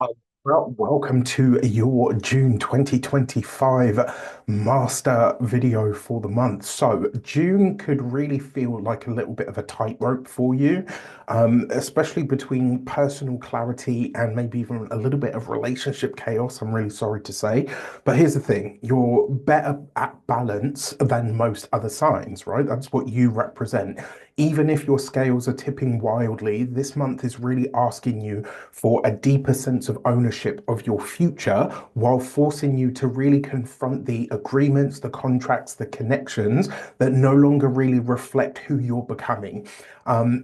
Hi. Well, welcome to your June 2025 master video for the month. So, June could really feel like a little bit of a tightrope for you, especially between personal clarity and maybe even a little bit of relationship chaos. I'm really sorry to say. But here's the thing, you're better at balance than most other signs, right? That's what you represent. Even if your scales are tipping wildly, this month is really asking you for a deeper sense of ownership of your future while forcing you to really confront the agreements, the contracts, the connections that no longer really reflect who you're becoming.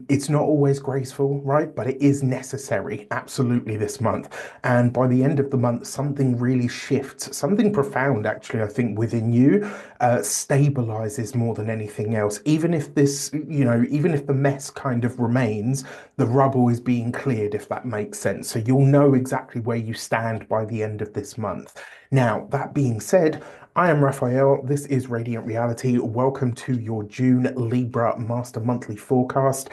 It's not always graceful, right? But it is necessary, absolutely, this month. And by the end of the month, something really shifts, something profound, actually, I think, within you, stabilizes more than anything else. Even if even if the mess kind of remains, the rubble is being cleared, if that makes sense. So you'll know exactly where you stand by the end of this month. Now, that being said, I am Raphael. This is Radiant Reality. Welcome to your June Libra Master Monthly Forecast.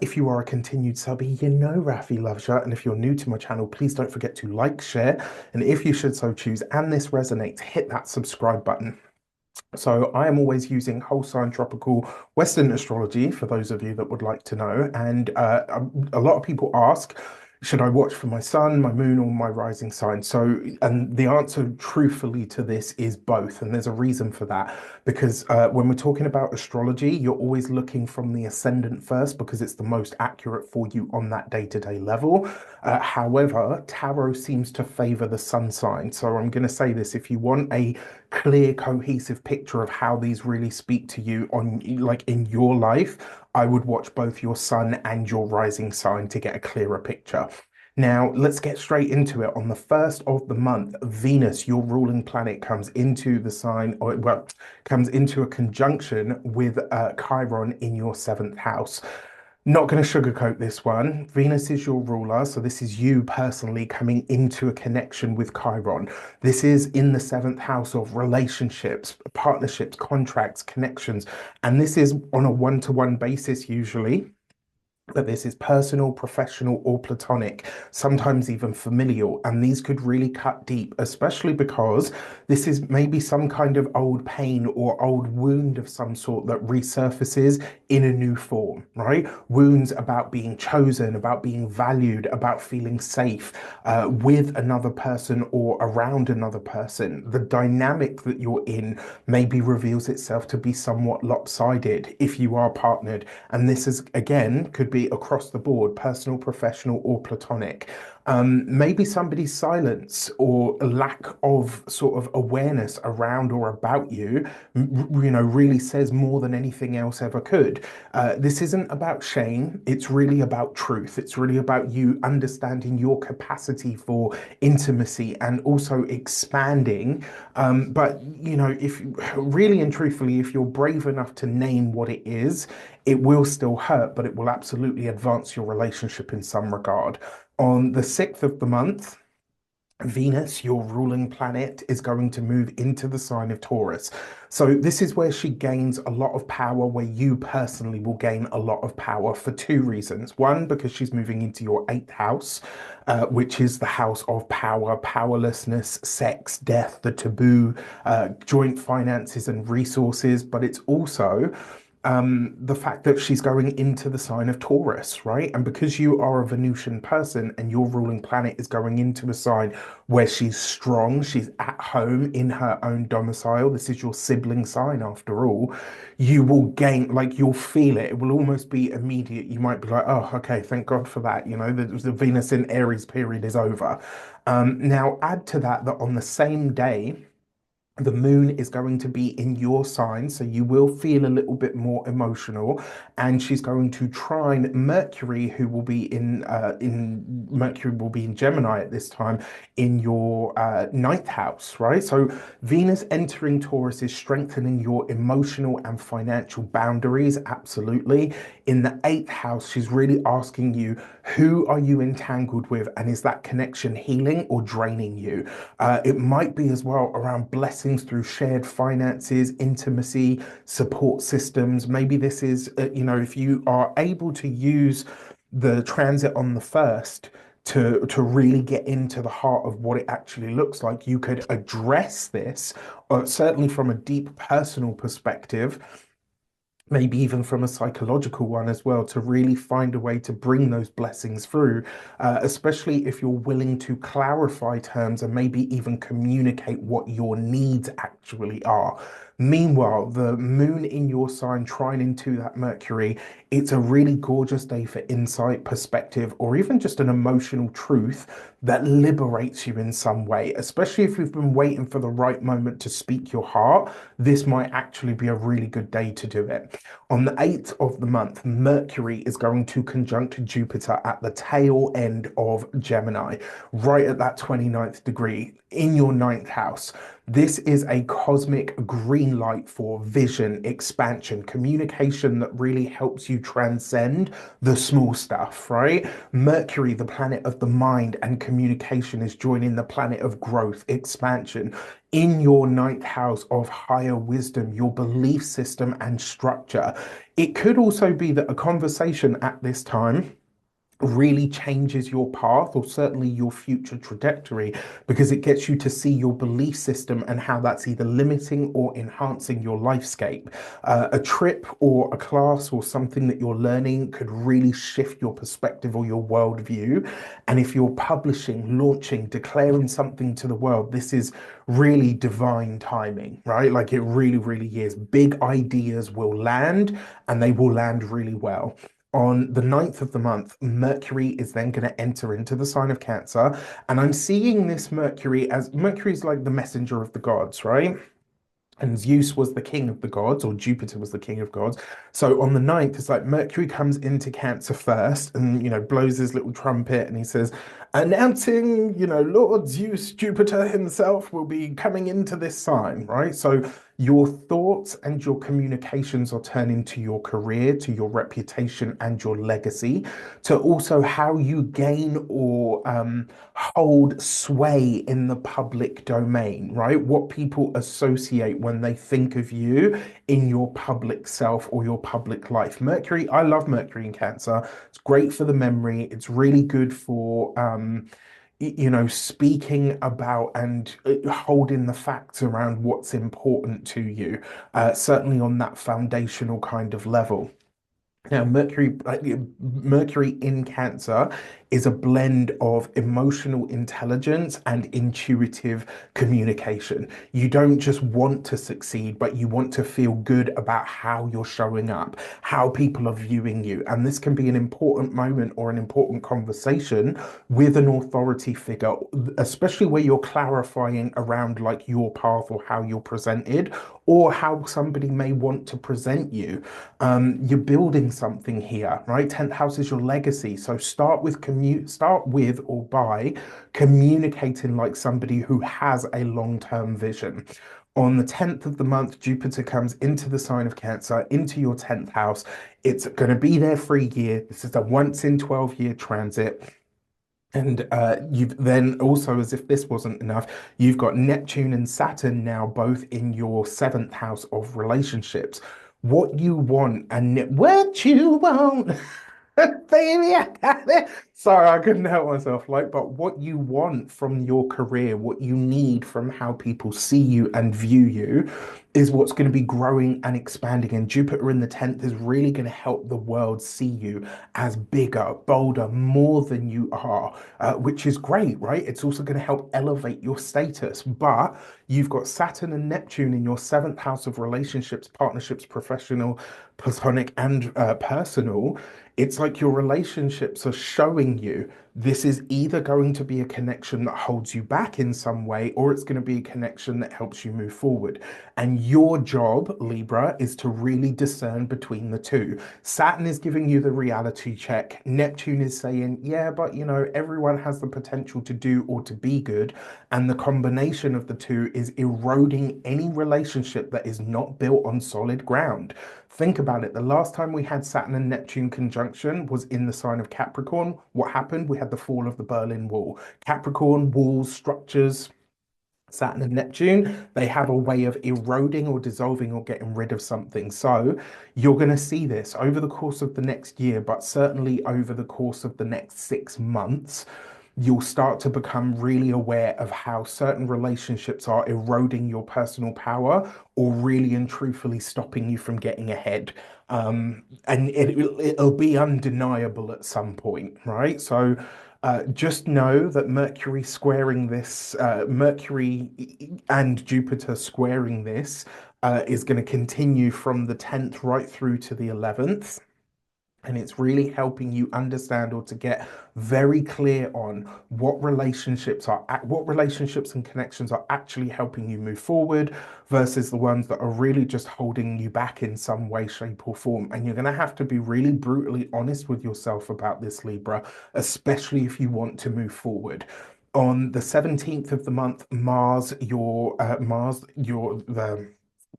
If you are a continued subby, you know Rafi loves you. And if you're new to my channel, please don't forget to like, share, and if you should so choose, and this resonates, hit that subscribe button. So I am always using whole sign tropical Western astrology for those of you that would like to know. And a lot of people ask, should I watch for my sun, my moon, or my rising sign? So, and the answer truthfully to this is both. And there's a reason for that. Because when we're talking about astrology, you're always looking from the ascendant first because it's the most accurate for you on that day-to-day level. However, tarot seems to favor the sun sign. So I'm going to say this, if you want a clear, cohesive picture of how these really speak to you on like in your life, I would watch both your sun and your rising sign to get a clearer picture. Now, let's get straight into it. On the first of the month, Venus, your ruling planet, comes into the sign, or well, comes into a conjunction with Chiron in your seventh house. Not going to sugarcoat this one. Venus is your ruler, so this is you personally coming into a connection with Chiron. This is in the seventh house of relationships, partnerships, contracts, connections, and this is on a one-to-one basis usually. But this is personal, professional, or platonic, sometimes even familial. And these could really cut deep, especially because this is maybe some kind of old pain or old wound of some sort that resurfaces in a new form, right? Wounds about being chosen, about being valued, about feeling safe with another person or around another person. The dynamic that you're in maybe reveals itself to be somewhat lopsided if you are partnered. And this is, again, could be across the board, personal, professional, or platonic. Maybe somebody's silence or lack of sort of awareness around or about you, really says more than anything else ever could. This isn't about shame. It's really about truth. It's really about you understanding your capacity for intimacy and also expanding. If really and truthfully, if you're brave enough to name what it is, it will still hurt, but it will absolutely advance your relationship in some regard. On the 6th of the month, Venus, your ruling planet, is going to move into the sign of Taurus. So, this is where she gains a lot of power, where you personally will gain a lot of power for two reasons. One, because she's moving into your eighth house, which is the house of power, powerlessness, sex, death, the taboo, joint finances, and resources. But it's also the fact that she's going into the sign of Taurus, right? And because you are a Venusian person and your ruling planet is going into a sign where she's strong, she's at home in her own domicile, this is your sibling sign after all, you will gain, like, you'll feel it. It will almost be immediate. You might be like, oh, okay, thank God for that. You know, the Venus in Aries period is over. Now, add to that that on the same day, the moon is going to be in your sign, so you will feel a little bit more emotional. And she's going to trine Mercury, who will be in Mercury will be in Gemini at this time in your ninth house, right? So Venus entering Taurus is strengthening your emotional and financial boundaries, absolutely. In the eighth house, she's really asking you, who are you entangled with, and is that connection healing or draining you? It might be as well around blessings through shared finances, intimacy, support systems. Maybe this is, if you are able to use the transit on the first to really get into the heart of what it actually looks like. You could address this, certainly from a deep personal perspective, maybe even from a psychological one as well, to really find a way to bring those blessings through, especially if you're willing to clarify terms and maybe even communicate what your needs actually are. Meanwhile, the moon in your sign trine into that Mercury, it's a really gorgeous day for insight, perspective, or even just an emotional truth that liberates you in some way, especially if you've been waiting for the right moment to speak your heart. This might actually be a really good day to do it. On the 8th of the month, Mercury is going to conjunct Jupiter at the tail end of Gemini, right at that 29th degree in your ninth house. This is a cosmic green light for vision, expansion, communication that really helps you transcend the small stuff, right? Mercury, the planet of the mind and communication, is joining the planet of growth, expansion in your ninth house of higher wisdom, your belief system and structure. It could also be that a conversation at this time really changes your path or certainly your future trajectory because it gets you to see your belief system and how that's either limiting or enhancing your lifescape. A trip or a class or something that you're learning could really shift your perspective or your worldview. And if you're publishing, launching, declaring something to the world, this is really divine timing, right? Like it really, really is. Big ideas will land and they will land really well. On the 9th of the month, Mercury is then going to enter into the sign of Cancer. And I'm seeing this Mercury as Mercury's like the messenger of the gods, right? And Zeus was the king of the gods, or Jupiter was the king of gods. So on the 9th, it's like Mercury comes into Cancer first and, blows his little trumpet and he says, announcing, Lord Zeus, Jupiter himself will be coming into this sign, right? So your thoughts and your communications are turning to your career, to your reputation and your legacy, to also how you gain or hold sway in the public domain, right? What people associate when they think of you in your public self or your public life. Mercury, I love Mercury in Cancer. It's great for the memory. It's really good for speaking about and holding the facts around what's important to you, certainly on that foundational kind of level. Now, Mercury in Cancer is a blend of emotional intelligence and intuitive communication. You don't just want to succeed, but you want to feel good about how you're showing up, how people are viewing you. And this can be an important moment or an important conversation with an authority figure, especially where you're clarifying around like your path or how you're presented or how somebody may want to present you. You're building something here, right? 10th house is your legacy. So start with or by communicating like somebody who has a long-term vision. On the 10th of the month, Jupiter comes into the sign of Cancer, into your 10th house. It's going to be there for a year. This is a once in 12-year transit. And you've then also, as if this wasn't enough, you've got Neptune and Saturn now both in your seventh house of relationships. What you want and what you want. Baby, I got it. Sorry, I couldn't help myself. But what you want from your career, what you need from how people see you and view you, is what's going to be growing and expanding. And Jupiter in the 10th is really going to help the world see you as bigger, bolder, more than you are, which is great, right? It's also going to help elevate your status. But you've got Saturn and Neptune in your seventh house of relationships, partnerships, professional, platonic, and personal. It's like your relationships are showing you this is either going to be a connection that holds you back in some way, or it's going to be a connection that helps you move forward. And your job, Libra, is to really discern between the two. Saturn is giving you the reality check. Neptune is saying, yeah, but everyone has the potential to do or to be good. And the combination of the two is eroding any relationship that is not built on solid ground. Think about it. The last time we had Saturn and Neptune conjunction was in the sign of Capricorn. What happened? We had the fall of the Berlin Wall. Capricorn, walls, structures, Saturn and Neptune, they have a way of eroding or dissolving or getting rid of something. So you're going to see this over the course of the next year, but certainly over the course of the next 6 months. you'll start to become really aware of how certain relationships are eroding your personal power or really and truthfully stopping you from getting ahead. And it'll be undeniable at some point, right? So just know that Mercury and Jupiter squaring this is going to continue from the 10th right through to the 11th. And it's really helping you understand or to get very clear on what relationships and connections are actually helping you move forward versus the ones that are really just holding you back in some way, shape, or form. And you're going to have to be really brutally honest with yourself about this, Libra, especially if you want to move forward. On the 17th of the month, the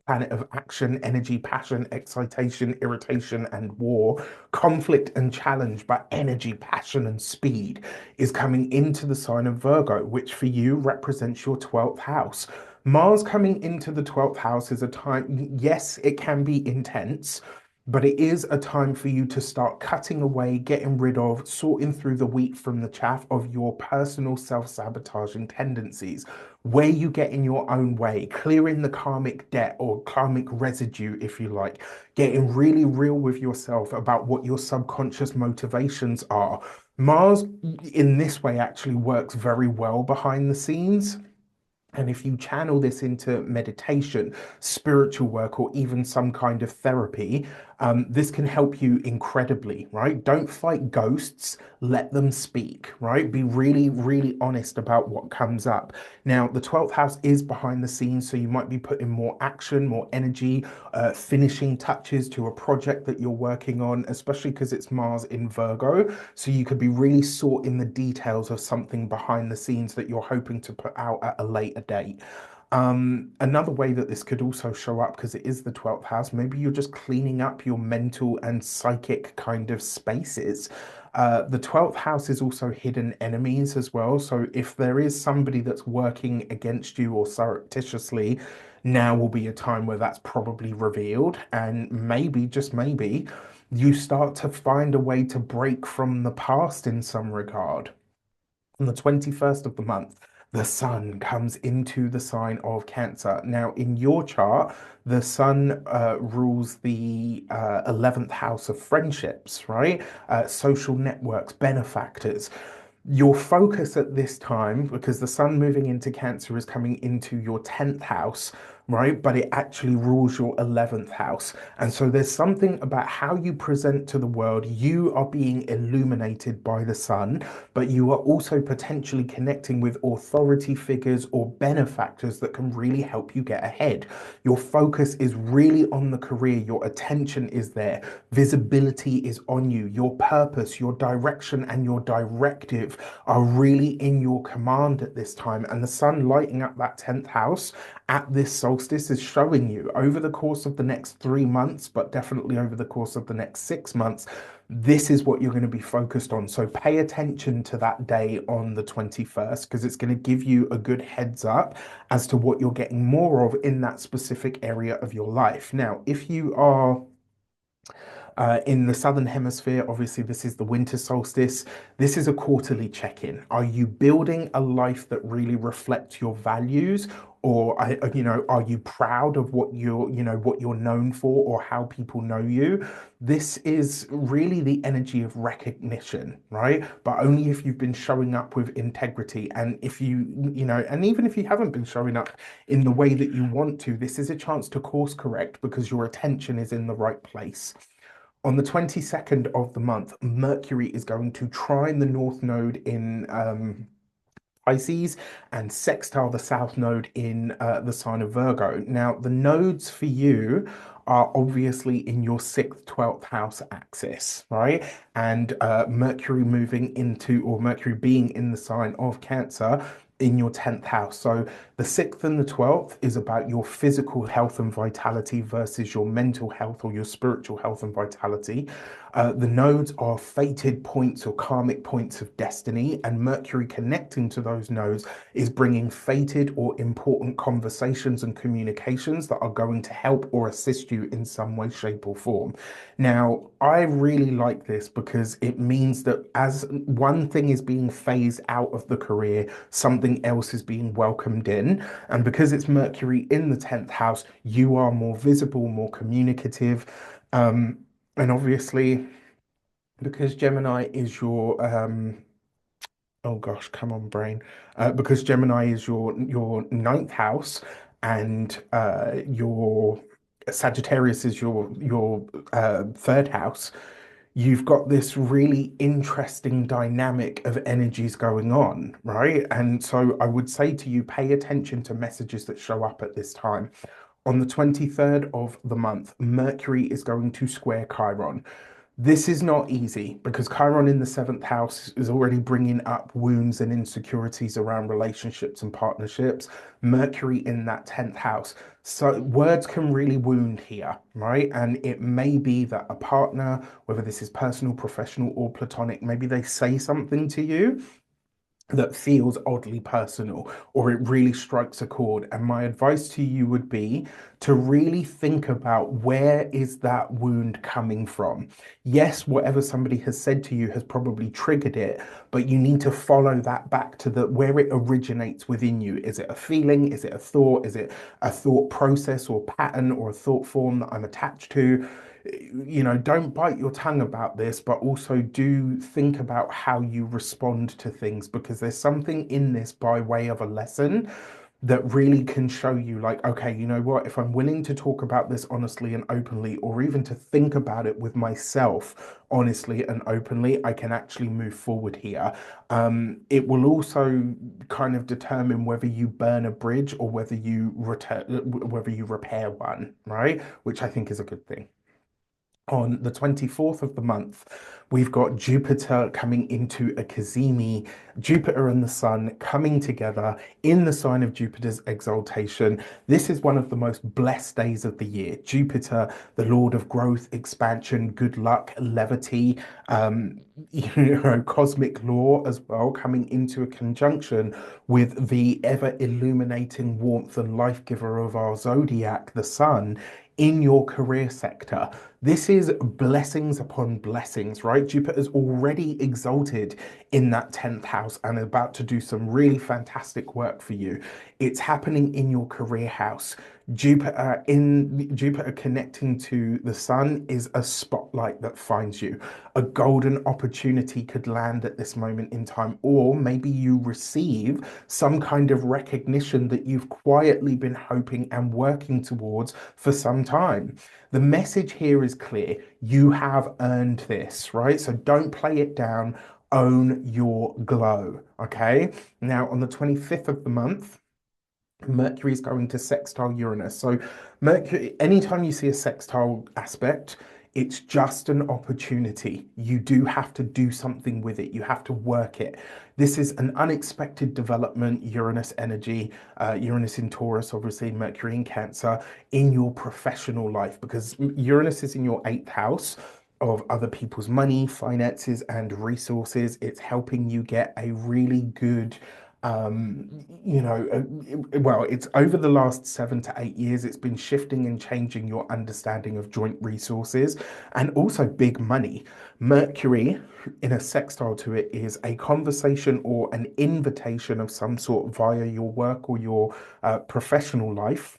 planet of action, energy, passion, excitation, irritation, and war, conflict and challenge, but energy, passion, and speed is coming into the sign of Virgo, which for you represents your 12th house. Mars coming into the 12th house is a time, yes, it can be intense, but it is a time for you to start cutting away, getting rid of, sorting through the wheat from the chaff of your personal self-sabotaging tendencies, where you get in your own way, clearing the karmic debt or karmic residue, if you like, getting really real with yourself about what your subconscious motivations are. Mars, in this way, actually works very well behind the scenes. And if you channel this into meditation, spiritual work, or even some kind of therapy, this can help you incredibly, right? Don't fight ghosts, let them speak, right? Be really, really honest about what comes up. Now, the 12th house is behind the scenes, so you might be putting more action, more energy, finishing touches to a project that you're working on, especially because it's Mars in Virgo. So you could be really sought in the details of something behind the scenes that you're hoping to put out at a later date. Another way that this could also show up, because it is the 12th house, maybe you're just cleaning up your mental and psychic kind of spaces. The 12th house is also hidden enemies as well. So if there is somebody that's working against you or surreptitiously, now will be a time where that's probably revealed. And maybe, just maybe, you start to find a way to break from the past in some regard. On the 21st of the month, the sun comes into the sign of Cancer. Now, in your chart, the sun rules the 11th house of friendships, right? Social networks, benefactors. Your focus at this time, because the sun moving into Cancer is coming into your 10th house, right? But it actually rules your 11th house. And so there's something about how you present to the world. You are being illuminated by the sun, but you are also potentially connecting with authority figures or benefactors that can really help you get ahead. Your focus is really on the career. Your attention is there. Visibility is on you. Your purpose, your direction, and your directive are really in your command at this time. And the sun lighting up that 10th house at this solstice is showing you over the course of the next 3 months, but definitely over the course of the next 6 months, this is what you're going to be focused on. So pay attention to that day on the 21st, because it's going to give you a good heads up as to what you're getting more of in that specific area of your life. Now, if you are in the southern hemisphere, obviously, this is the winter solstice. This is a quarterly check-in. Are you building a life that really reflects your values, or are you proud of what you're known for, or how people know you? This is really the energy of recognition, right? But only if you've been showing up with integrity, and if and even if you haven't been showing up in the way that you want to, this is a chance to course correct because your attention is in the right place. On the 22nd of the month, Mercury is going to trine the North Node in Pisces and sextile the South Node in the sign of Virgo. Now, the nodes for you are obviously in your sixth, 12th house axis, right? And Mercury being in the sign of Cancer in your 10th house. So the 6th and the 12th is about your physical health and vitality versus your mental health or your spiritual health and vitality. The nodes are fated points or karmic points of destiny, and Mercury connecting to those nodes is bringing fated or important conversations and communications that are going to help or assist you in some way, shape, or form. Now, I really like this because it means that as one thing is being phased out of the career, something else is being welcomed in. And because it's Mercury in the 10th house, you are more visible, more communicative. Um, and obviously, because Gemini is your oh gosh, come on, brain. Because Gemini is your ninth house, and your Sagittarius is your third house. You've got this really interesting dynamic of energies going on, right? And so I would say to you, pay attention to messages that show up at this time. On the 23rd of the month, Mercury is going to square Chiron. This is not easy because Chiron in the seventh house is already bringing up wounds and insecurities around relationships and partnerships. Mercury in that 10th house. So words can really wound here, right? And it may be that a partner, whether this is personal, professional, or platonic, maybe they say something to you that feels oddly personal or it really strikes a chord. And my advice to you would be to really think about, where is that wound coming from? Yes, whatever somebody has said to you has probably triggered it, but you need to follow that back to the where it originates within you. Is it a feeling? Is it a thought? Is it a thought process or pattern or a thought form that I'm attached to? Don't bite your tongue about this, but also do think about how you respond to things, because there's something in this by way of a lesson that really can show you, like, okay, you know what, if I'm willing to talk about this honestly and openly, or even to think about it with myself honestly and openly, I can actually move forward here. It will also kind of determine whether you burn a bridge or whether you whether you repair one, right? Which I think is a good thing. On the 24th of the month, we've got Jupiter coming into a Cazimi, Jupiter and the Sun coming together in the sign of Jupiter's exaltation. This is one of the most blessed days of the year. Jupiter, the Lord of growth, expansion, good luck, levity, um, cosmic law as well, coming into a conjunction with the ever illuminating warmth and life giver of our zodiac, the Sun, in your career sector. This is blessings upon blessings, right? Jupiter's already exalted in that 10th house and about to do some really fantastic work for you. It's happening in your career house. Jupiter connecting to the Sun is a spotlight that finds you. A golden opportunity could land at this moment in time, or maybe you receive some kind of recognition that you've quietly been hoping and working towards for some time. The message here is clear. You have earned this, right? So don't play it down. Own your glow, okay? Now, on the 25th of the month, Mercury is going to sextile Uranus. So, Mercury, anytime you see a sextile aspect, it's just an opportunity. You do have to do something with it. You have to work it. This is an unexpected development, Uranus energy, Uranus in Taurus, obviously, Mercury in Cancer, in your professional life, because Uranus is in your eighth house of other people's money, finances, and resources. It's helping you get a really good well, it's over the last 7 to 8 years, it's been shifting and changing your understanding of joint resources and also big money. Mercury in a sextile to it is a conversation or an invitation of some sort via your work or your professional life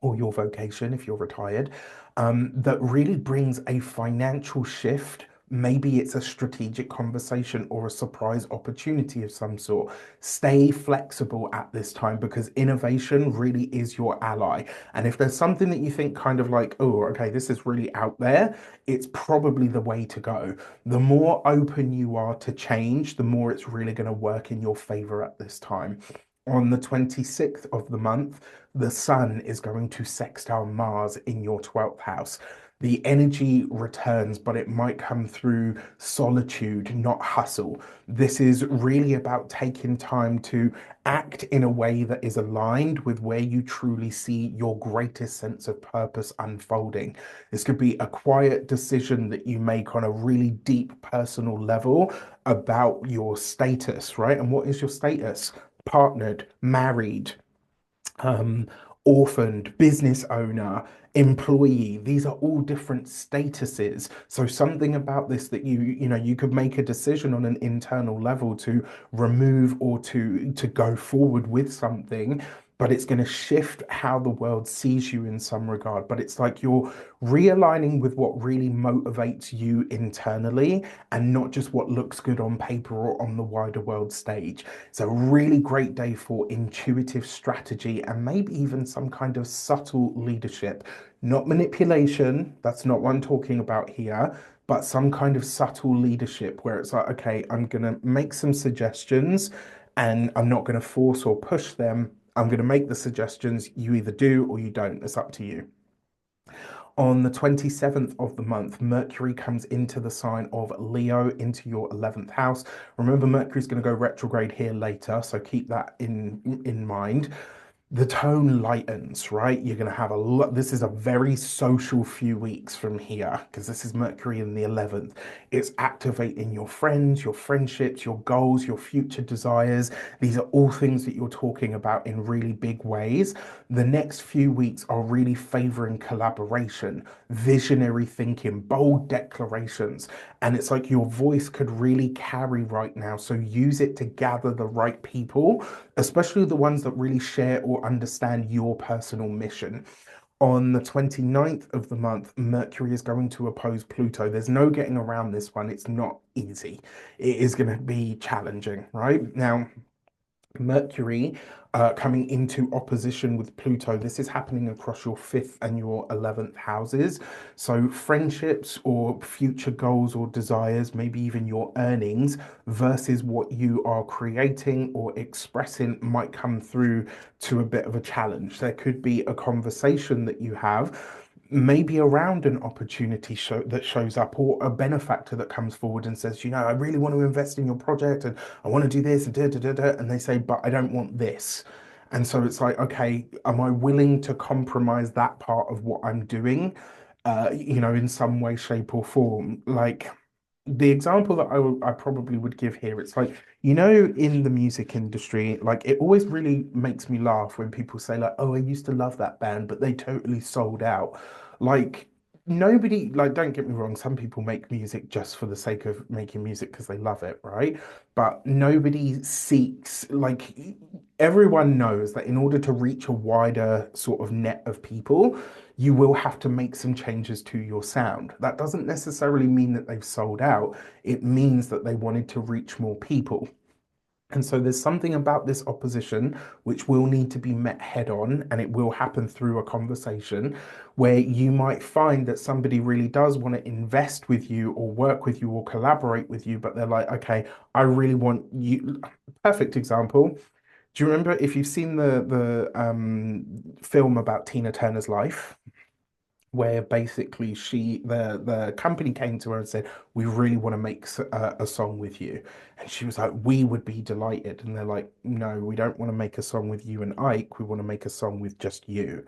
or your vocation if you're retired, that really brings a financial shift. Maybe it's a strategic conversation or a surprise opportunity of some sort. Stay flexible at this time because innovation really is your ally. And if there's something that you think kind of like, oh, okay, this is really out there, it's probably the way to go. The more open you are to change, the more it's really going to work in your favor at this time. On the 26th of the month, the Sun is going to sextile Mars in your 12th house. The energy returns, but it might come through solitude, not hustle. This is really about taking time to act in a way that is aligned with where you truly see your greatest sense of purpose unfolding. This could be a quiet decision that you make on a really deep personal level about your status, right? And what is your status? Partnered, married, um, orphaned, business owner, employee. These are all different statuses. So something about this that you could make a decision on an internal level to remove or to go forward with something, but it's going to shift how the world sees you in some regard. But it's like you're realigning with what really motivates you internally and not just what looks good on paper or on the wider world stage. It's a really great day for intuitive strategy and maybe even some kind of subtle leadership. Not manipulation, that's not what I'm talking about here, but some kind of subtle leadership where it's like, okay, I'm going to make some suggestions and I'm not going to force or push them. I'm going to make the suggestions. You either do or you don't. It's up to you. On the 27th of the month, Mercury comes into the sign of Leo, into your 11th house. Remember, Mercury's going to go retrograde here later, so keep that in mind. The tone lightens, right? You're going to have a lot. This is a very social few weeks from here because this is Mercury in the 11th. It's activating your friends, your friendships, your goals, your future desires. These are all things that you're talking about in really big ways. The next few weeks are really favoring collaboration, visionary thinking, bold declarations. And it's like your voice could really carry right now. So use it to gather the right people, especially the ones that really share or understand your personal mission. On the 29th of the month, Mercury is going to oppose Pluto. There's no getting around this one. It's not easy. It is going to be challenging, right? Now, Mercury coming into opposition with Pluto. This is happening across your fifth and your 11th houses. So, friendships or future goals or desires, maybe even your earnings versus what you are creating or expressing might come through to a bit of a challenge. There could be a conversation that you have maybe around an opportunity that shows up or a benefactor that comes forward and says, I really want to invest in your project and I want to do this and da, da, da, da, and they say, but I don't want this. And so it's like, okay, am I willing to compromise that part of what I'm doing, in some way, shape, or form? Like the example that I probably would give here, it's like, in the music industry, like it always really makes me laugh when people say like, oh, I used to love that band, but they totally sold out. Like nobody, like, don't get me wrong, some people make music just for the sake of making music because they love it, right? But nobody seeks, like, everyone knows that in order to reach a wider sort of net of people, you will have to make some changes to your sound. That doesn't necessarily mean that they've sold out. It means that they wanted to reach more people. And so there's something about this opposition which will need to be met head on, and it will happen through a conversation where you might find that somebody really does want to invest with you or work with you or collaborate with you, but they're like, okay, I really want you. Perfect example. Do you remember if you've seen the film about Tina Turner's life? Where basically the company came to her and said, we really want to make a song with you, and she was like, we would be delighted. And they're like, no, we don't want to make a song with you and Ike, we want to make a song with just you.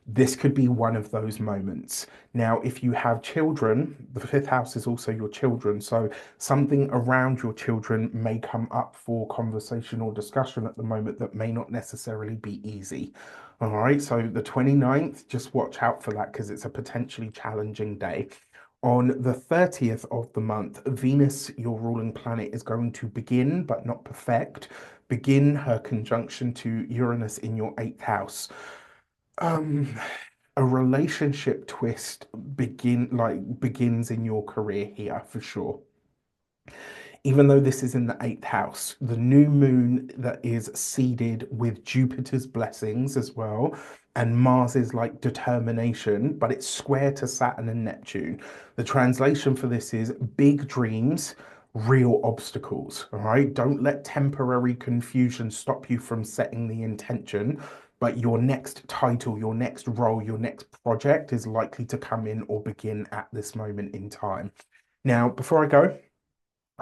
This could be one of those moments. Now, if you have children, the fifth house is also your children, so something around your children may come up for conversation or discussion at the moment that may not necessarily be easy. All right, so the 29th, just watch out for that because it's a potentially challenging day. On the 30th of the month, Venus, your ruling planet, is going to begin, but not perfect, begin her conjunction to Uranus in your eighth house. Um, a relationship twist begins in your career here for sure. Even though this is in the eighth house, the new moon that is seeded with Jupiter's blessings as well, and Mars's like determination, but it's square to Saturn and Neptune. The translation for this is big dreams, real obstacles. All right. Don't let temporary confusion stop you from setting the intention. But your next title, your next role, your next project is likely to come in or begin at this moment in time. Now, before I go,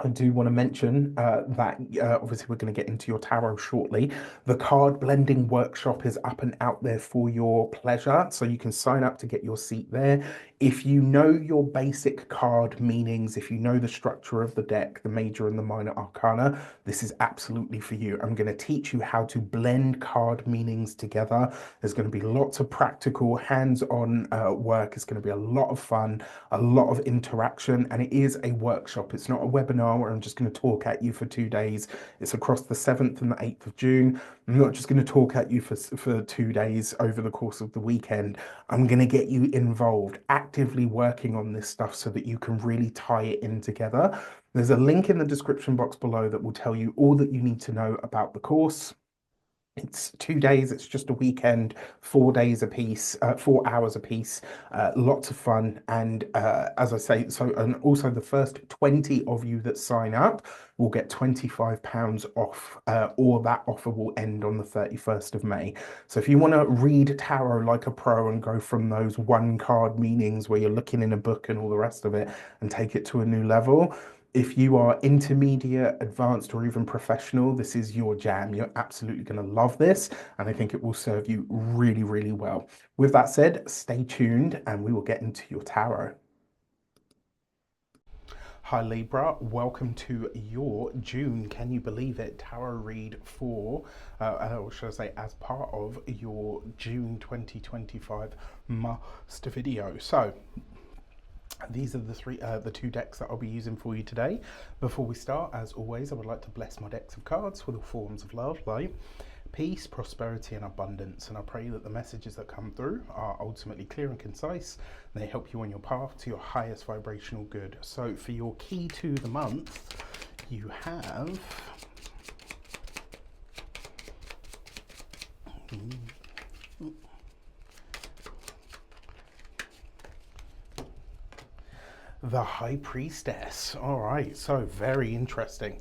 I do want to mention that obviously we're going to get into your tarot shortly. The card blending workshop is up and out there for your pleasure, so you can sign up to get your seat there. If you know your basic card meanings, if you know the structure of the deck, the major and the minor arcana, this is absolutely for you. I'm going to teach you how to blend card meanings together. There's going to be lots of practical, hands-on work. It's going to be a lot of fun, a lot of interaction, and it is a workshop. It's not a webinar where I'm just going to talk at you for 2 days. It's across the 7th and the 8th of June. I'm not just going to talk at you for 2 days over the course of the weekend. I'm going to get you involved, actively working on this stuff so that you can really tie it in together. There's a link in the description box below that will tell you all that you need to know about the course. It's 2 days, it's just a weekend, 4 days a piece, 4 hours a piece, lots of fun. And as I say, and also the first 20 of you that sign up will get £25 off, or that offer will end on the 31st of May. So if you want to read tarot like a pro and go from those one card meanings where you're looking in a book and all the rest of it and take it to a new level, if you are intermediate, advanced, or even professional, this is your jam. You're absolutely going to love this, and I think it will serve you really, really well. With that said, stay tuned and we will get into your tarot. Hi Libra, welcome to your June, can you believe it, tarot read for, or should I say as part of your June 2025 master video. So these are the two decks that I'll be using for you today. Before we start, as always, I would like to bless my decks of cards with all forms of love, light, peace, prosperity, and abundance. And I pray that the messages that come through are ultimately clear and concise. They help you on your path to your highest vibrational good. So for your key to the month, you have the High Priestess. All right, so very interesting.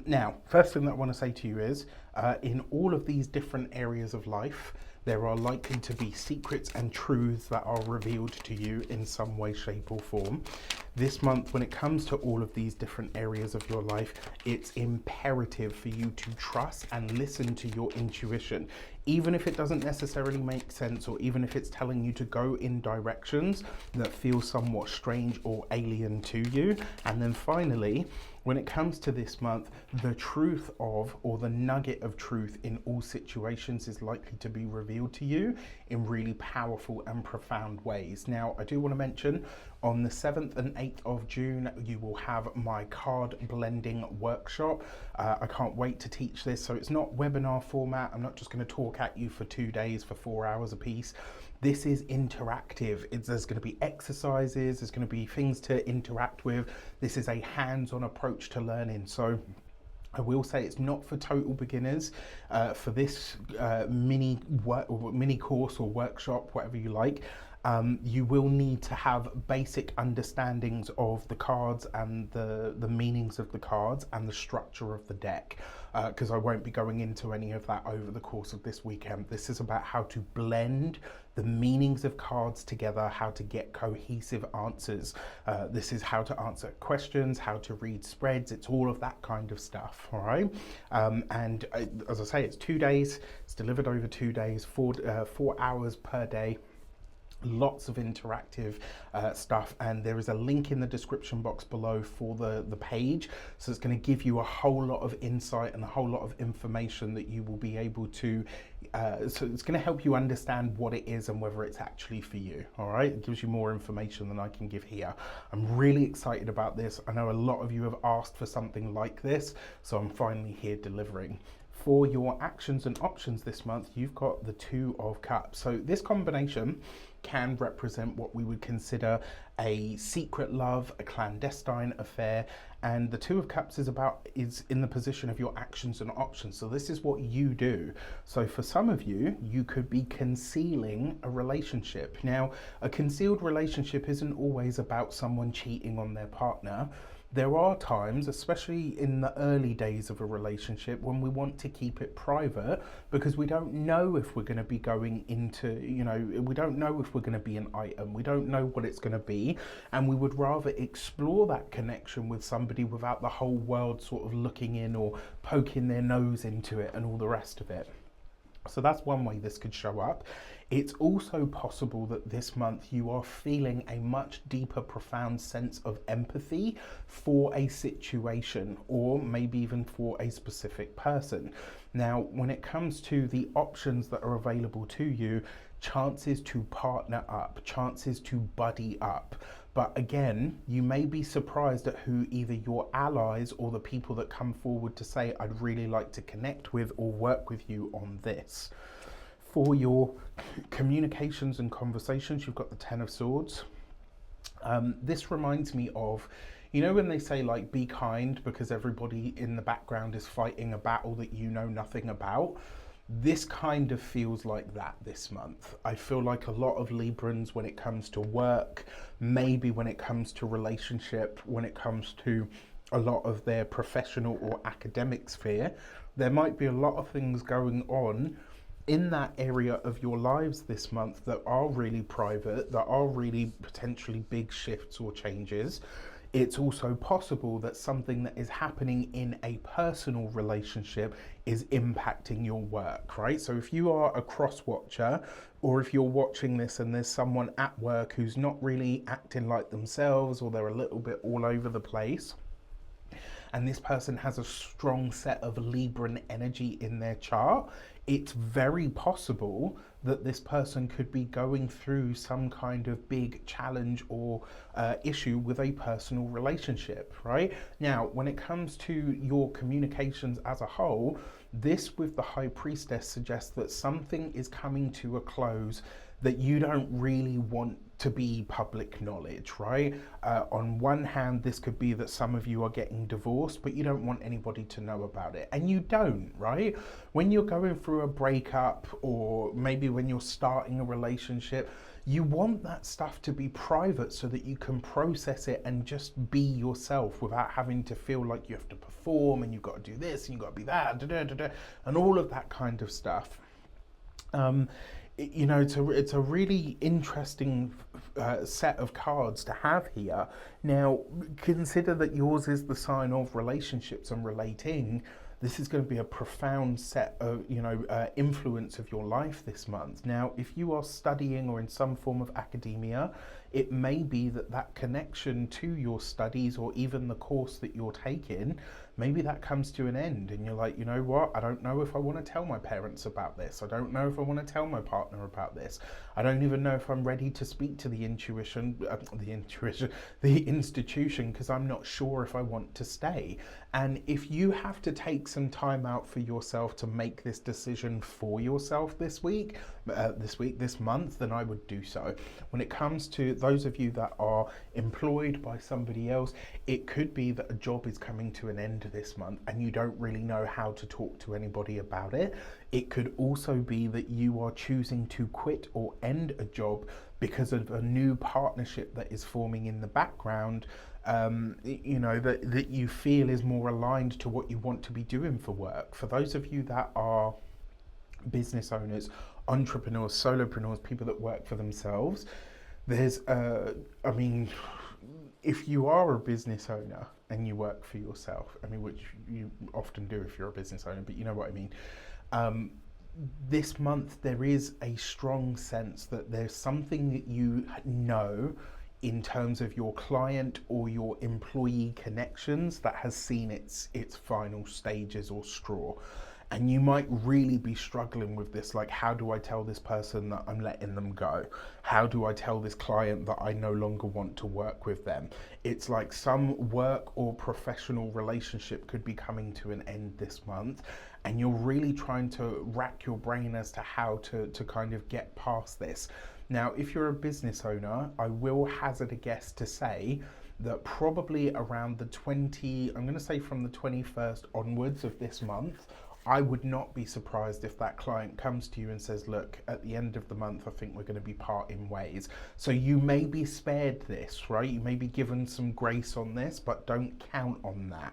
Now, first thing that I want to say to you is, in all of these different areas of life, there are likely to be secrets and truths that are revealed to you in some way, shape, or form. This month, when it comes to all of these different areas of your life, it's imperative for you to trust and listen to your intuition, even if it doesn't necessarily make sense, or even if it's telling you to go in directions that feel somewhat strange or alien to you. And then finally, when it comes to this month, the truth of, or the nugget of truth in all situations is likely to be revealed to you in really powerful and profound ways. Now, I do want to mention, on the 7th and 8th of June, you will have my card blending workshop. I can't wait to teach this. So it's not webinar format. I'm not just going to talk at you for 2 days for 4 hours a piece. This is interactive. There's going to be exercises, there's going to be things to interact with. This is a hands-on approach to learning. So I will say it's not for total beginners. For this mini course or workshop, whatever you like, you will need to have basic understandings of the cards and the meanings of the cards and the structure of the deck, because I won't be going into any of that over the course of this weekend. This is about how to blend the meanings of cards together, how to get cohesive answers. This is how to answer questions, how to read spreads. It's all of that kind of stuff, all right? As I say, it's 2 days. It's delivered over 2 days, 4 hours per day. Lots of interactive stuff, and there is a link in the description box below for the page, so it's going to give you a whole lot of insight and a whole lot of information that you will be able to so it's going to help you understand what it is and whether it's actually for you. All right, it gives you more information than I can give here. I'm really excited about this. I know a lot of you have asked for something like this, so I'm finally here delivering. For your actions and options this month, you've got the Two of Cups. So this combination can represent what we would consider a secret love, a clandestine affair, and the Two of Cups is in the position of your actions and options. So this is what you do. So for some of you, you could be concealing a relationship. Now, a concealed relationship isn't always about someone cheating on their partner. There are times, especially in the early days of a relationship, when we want to keep it private because we don't know if we're going to be going into, we don't know if we're going to be an item. We don't know what it's going to be. And we would rather explore that connection with somebody without the whole world sort of looking in or poking their nose into it and all the rest of it. So that's one way this could show up. It's also possible that this month you are feeling a much deeper, profound sense of empathy for a situation, or maybe even for a specific person. Now, when it comes to the options that are available to you, chances to partner up, chances to buddy up. But again, you may be surprised at who either your allies or the people that come forward to say, I'd really like to connect with or work with you on this. For your communications and conversations, you've got the Ten of Swords. This reminds me of, you know, when they say like, be kind because everybody in the background is fighting a battle that you know nothing about. This kind of feels like that this month. I feel like a lot of Librans, when it comes to work, maybe when it comes to relationship, when it comes to a lot of their professional or academic sphere, there might be a lot of things going on in that area of your lives this month that are really private, that are really potentially big shifts or changes. It's also possible that something that is happening in a personal relationship is impacting your work, right? So if you are a cross watcher, or if you're watching this and there's someone at work who's not really acting like themselves, or they're a little bit all over the place, and this person has a strong set of Libran energy in their chart, it's very possible that this person could be going through some kind of big challenge or issue with a personal relationship, right? Now, when it comes to your communications as a whole, this with the High Priestess suggests that something is coming to a close that you don't really want to be public knowledge, right? On one hand, this could be that some of you are getting divorced, but you don't want anybody to know about it. And you don't, right? When you're going through a breakup, or maybe when you're starting a relationship, you want that stuff to be private so that you can process it and just be yourself without having to feel like you have to perform and you've got to do this and you've got to be that, and all of that kind of stuff. You know, it's a really interesting set of cards to have here. Now, consider that yours is the sign of relationships and relating. This is going to be a profound set of, influence of your life this month. Now, if you are studying or in some form of academia, it may be that that connection to your studies or even the course that you're taking, maybe that comes to an end and you're like, you know what, I don't know if I want to tell my parents about this. I don't know if I want to tell my partner about this. I don't even know if I'm ready to speak to the institution, because I'm not sure if I want to stay. And if you have to take some time out for yourself to make this decision for yourself this month, then I would do so. When it comes to those of you that are employed by somebody else, it could be that a job is coming to an end this month and you don't really know how to talk to anybody about it. It could also be that you are choosing to quit or end a job because of a new partnership that is forming in the background, that you feel is more aligned to what you want to be doing for work. For those of you that are business owners, entrepreneurs, solopreneurs, people that work for themselves, there's, if you are a business owner and you work for yourself, which you often do if you're a business owner, but you know what I mean. This month there is a strong sense that there's something that you know in terms of your client or your employee connections that has seen its final stages or straw. And you might really be struggling with this, like, how do I tell this person that I'm letting them go? How do I tell this client that I no longer want to work with them? It's like some work or professional relationship could be coming to an end this month, and you're really trying to rack your brain as to how to kind of get past this. Now, if you're a business owner, I will hazard a guess to say that probably around I'm going to say from the 21st onwards of this month, I would not be surprised if that client comes to you and says, look, at the end of the month, I think we're going to be parting ways. So you may be spared this, right? You may be given some grace on this, but don't count on that.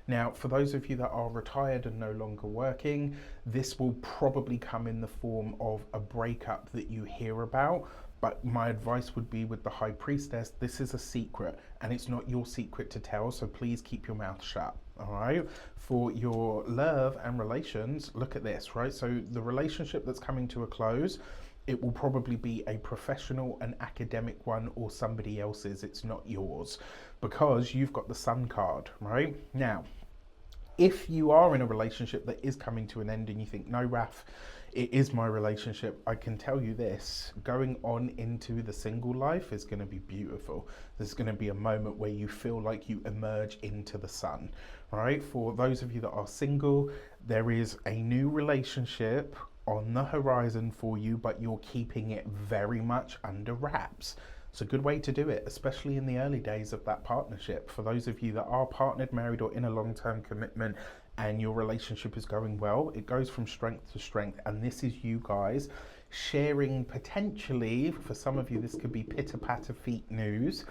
Now, for those of you that are retired and no longer working, this will probably come in the form of a breakup that you hear about. But my advice would be with the High Priestess, this is a secret and it's not your secret to tell, so please keep your mouth shut. all right? For your love and relations, look at this, right? So the relationship that's coming to a close, it will probably be a professional and academic one or somebody else's. It's not yours because you've got the Sun card, right? Now, if you are in a relationship that is coming to an end and you think, no, Raf, it is my relationship, I can tell you this, going on into the single life is going to be beautiful. There's going to be a moment where you feel like you emerge into the sun, right? For those of you that are single, there is a new relationship on the horizon for you, but you're keeping it very much under wraps. It's a good way to do it, especially in the early days of that partnership. For those of you that are partnered, married, or in a long-term commitment and your relationship is going well, it goes from strength to strength. And this is you guys sharing potentially, for some of you, this could be pitter-patter feet news,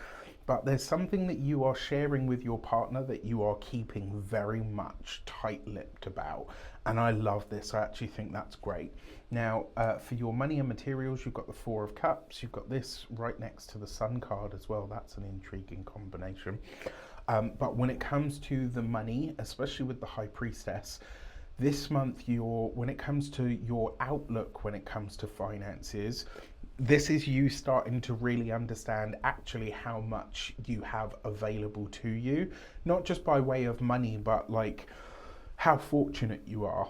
but there's something that you are sharing with your partner that you are keeping very much tight-lipped about. And I love this. I actually think that's great. Now, for your money and materials, you've got the Four of Cups. You've got this right next to the Sun card as well. That's an intriguing combination. But when it comes to the money, especially with the High Priestess, this month, when it comes to your outlook, when it comes to finances, this is you starting to really understand actually how much you have available to you, not just by way of money, but like how fortunate you are.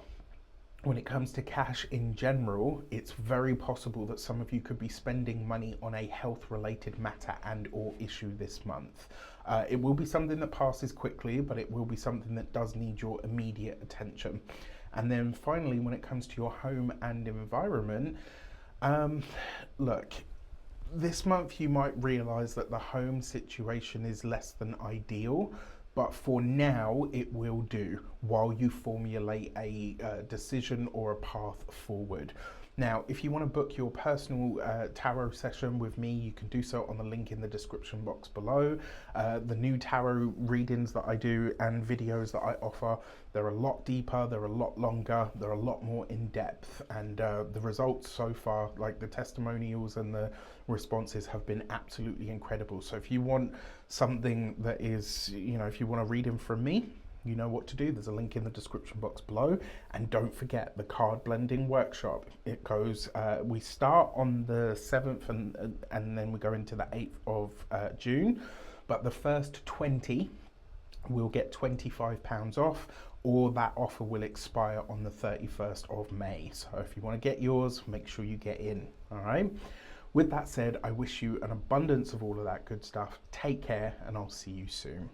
When it comes to cash in general, it's very possible that some of you could be spending money on a health related matter and or issue this month. It will be something that passes quickly, but it will be something that does need your immediate attention. And then finally, when it comes to your home and environment, look, this month you might realize that the home situation is less than ideal, but for now it will do while you formulate a decision or a path forward. Now, if you want to book your personal tarot session with me, you can do so on the link in the description box below. The new tarot readings that I do and videos that I offer, they're a lot deeper, they're a lot longer, they're a lot more in depth, and the results so far, like the testimonials and the responses, have been absolutely incredible. So if you want something that is, if you want a reading from me, you know what to do. There's a link in the description box below. And don't forget the card blending workshop. It goes, we start on the 7th and then we go into the 8th of June. But the first 20 will get £25 off, or that offer will expire on the 31st of May. So if you want to get yours, make sure you get in, all right? With that said, I wish you an abundance of all of that good stuff. Take care, and I'll see you soon.